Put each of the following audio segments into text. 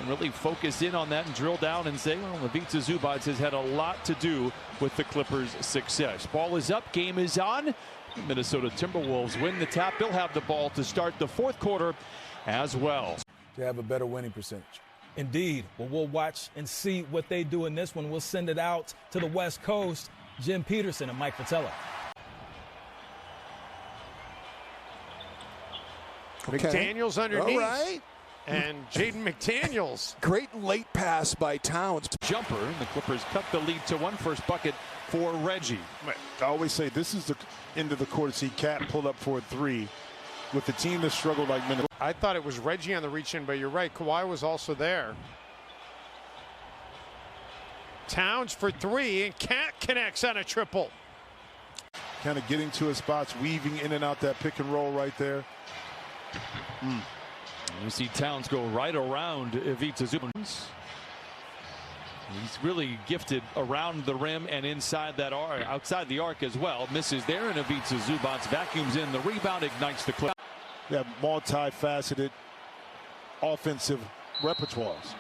and really focus in on that and drill down and say, well, Ivica Zubac has had a lot to do with the Clippers' success. Ball is up, game is on. Minnesota Timberwolves win the tap. They'll have the ball to start the fourth quarter as well. To have a better winning percentage. Indeed. Well, we'll watch and see what they do in this one. We'll send it out to the West Coast. Jim Peterson and Mike Fratello. Okay. McDaniels underneath. All right. And Jaden McDaniels. Great late pass by Towns. Jumper, and the Clippers cut the lead to one. First bucket for Reggie. I always say this is the end of the quarter. See Cat pull up for a three with the team that struggled like Minnesota. I thought it was Reggie on the reach in, but you're right. Kawhi was also there. Towns for three, and Cat connects on a triple. Kind of getting to his spots, weaving in and out that pick and roll right there. You see Towns go right around Ivica Zubac. He's really gifted around the rim and inside that arc, outside the arc as well. Misses there, and Ivica Zubac vacuums in the rebound, ignites the clip. Yeah, multifaceted offensive repertoires.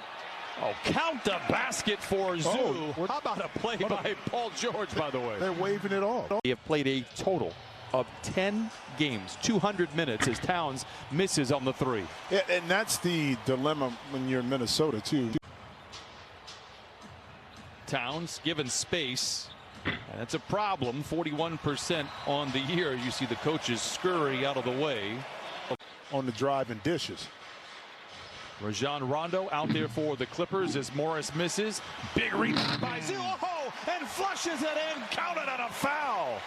Oh, count the basket for Zoo. How about a play by Paul George, by the way? They're waving it off. They have played a total of 10 games, 200 minutes, as Towns misses on the three. Yeah, and that's the dilemma when you're in Minnesota, too. Towns given space, and that's a problem. 41% on the year. You see the coaches scurry out of the way. On the drive and dishes. Rajon Rondo out there for the Clippers as Morris misses. Big rebound by Zoo. Oh, and flushes it in. Counted on a foul.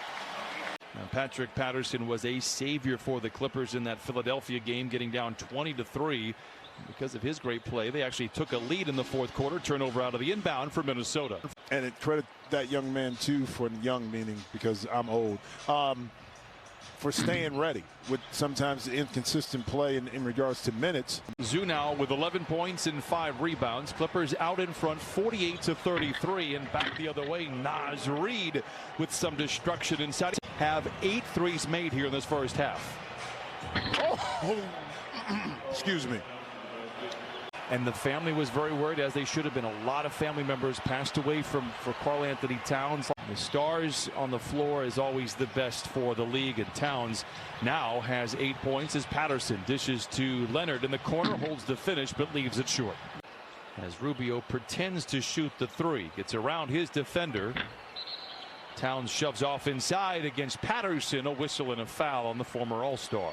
Now, Patrick Patterson was a savior for the Clippers in that Philadelphia game, getting down 20-3. Because of his great play, they actually took a lead in the fourth quarter. Turnover out of the inbound for Minnesota. And it credit that young man, too, for young meaning because I'm old, for staying ready with sometimes inconsistent play in regards to minutes. Zoo now with 11 points and 5 rebounds. Clippers out in front 48-33, and back the other way. Naz Reid with some destruction inside. Have 8 threes made here in this first half. Oh, excuse me. And the family was very worried, as they should have been. A lot of family members passed away for Karl-Anthony Towns. The stars on the floor is always the best for the league, and Towns now has 8 points as Patterson dishes to Leonard in the corner, holds the finish but leaves it short. As Rubio pretends to shoot the three, gets around his defender. Towns shoves off inside against Patterson. A whistle and a foul on the former All-Star.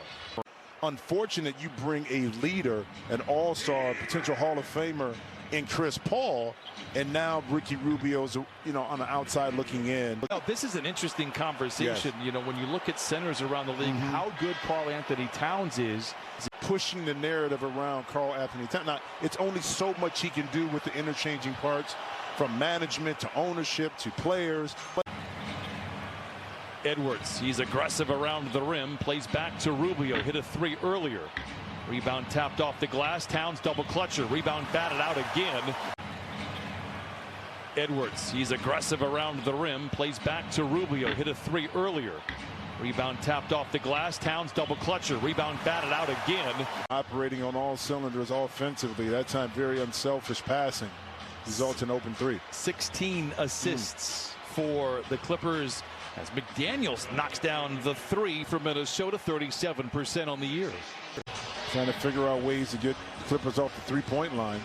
Unfortunate you bring a leader, an all-star, potential Hall of Famer in Chris Paul, and now Ricky Rubio's, on the outside looking in. Well, this is an interesting conversation. Yes. When you look at centers around the league, how good Karl-Anthony Towns is. Pushing the narrative around Karl-Anthony Towns. Now, it's only so much he can do with the interchanging parts, from management to ownership to players. Edwards, he's aggressive around the rim, plays back to Rubio, hit a three earlier. Rebound tapped off the glass. Towns double clutcher, rebound batted out again. Edwards, he's aggressive around the rim, plays back to Rubio, hit a three earlier. Rebound tapped off the glass. Towns double clutcher, rebound batted out again. Operating on all cylinders offensively, that time very unselfish passing, results in open three. 16 assists for the Clippers, as McDaniels knocks down the three for Minnesota. 37% on the year. Trying to figure out ways to get Clippers off the three-point line.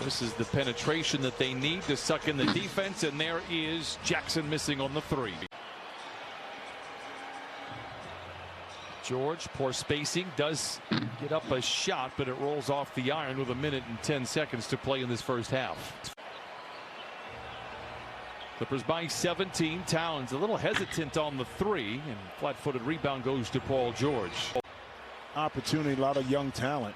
This is the penetration that they need to suck in the defense, and there is Jackson missing on the three. George, poor spacing, does get up a shot, but it rolls off the iron with 1 minute and 10 seconds to play in this first half. Clippers by 17. Towns a little hesitant on the three, and flat-footed rebound goes to Paul George. Opportunity, a lot of young talent.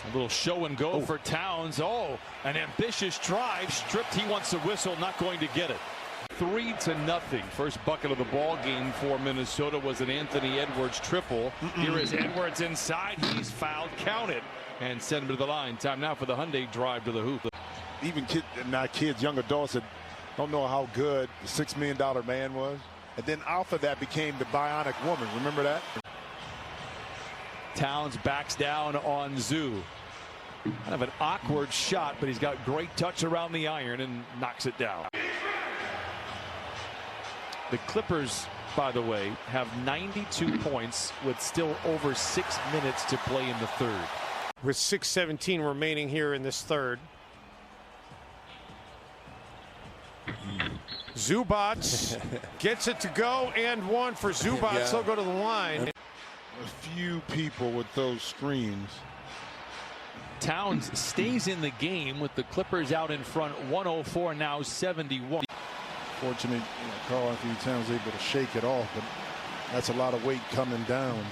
A little show and go for Towns. Oh, an ambitious drive, stripped. He wants a whistle, not going to get it. 3-0. First bucket of the ball game for Minnesota was an Anthony Edwards triple. Here is Edwards inside. He's fouled, counted, and send him to the line. Time now for the Hyundai drive to the hoop. Even young adults that don't know how good the $6 million man was. And then off of that became the bionic woman. Remember that? Towns backs down on Zoo. Kind of an awkward shot, but he's got great touch around the iron and knocks it down. The Clippers, by the way, have 92 points with still over 6 minutes to play in the third. With 6:17 remaining here in this third. Zubac gets it to go, and one for Zubac. Yeah. They'll go to the line. A few people with those screens. Towns stays in the game with the Clippers out in front, 104 now 71. Fortunate, Karl-Anthony Towns able to shake it off, but that's a lot of weight coming down.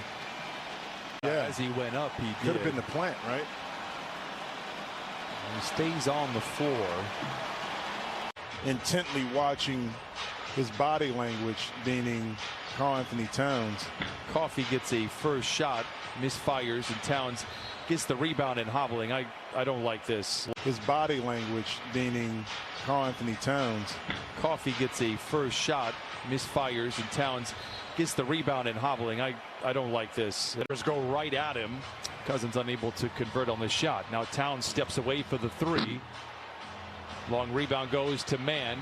Yeah, As he went up, he could have did. been the plant, right? He stays on the floor. Intently watching his body language, meaning Karl-Anthony Towns. Coffee gets a first shot, misfires, and Towns gets the rebound and hobbling. I don't like this. His body language, meaning Karl-Anthony Towns. Coffee gets a first shot, misfires, and Towns gets the rebound and hobbling. I don't like this. Hitters go right at him. Cousins unable to convert on the shot. Now Towns steps away for the three. Long rebound goes to Mann.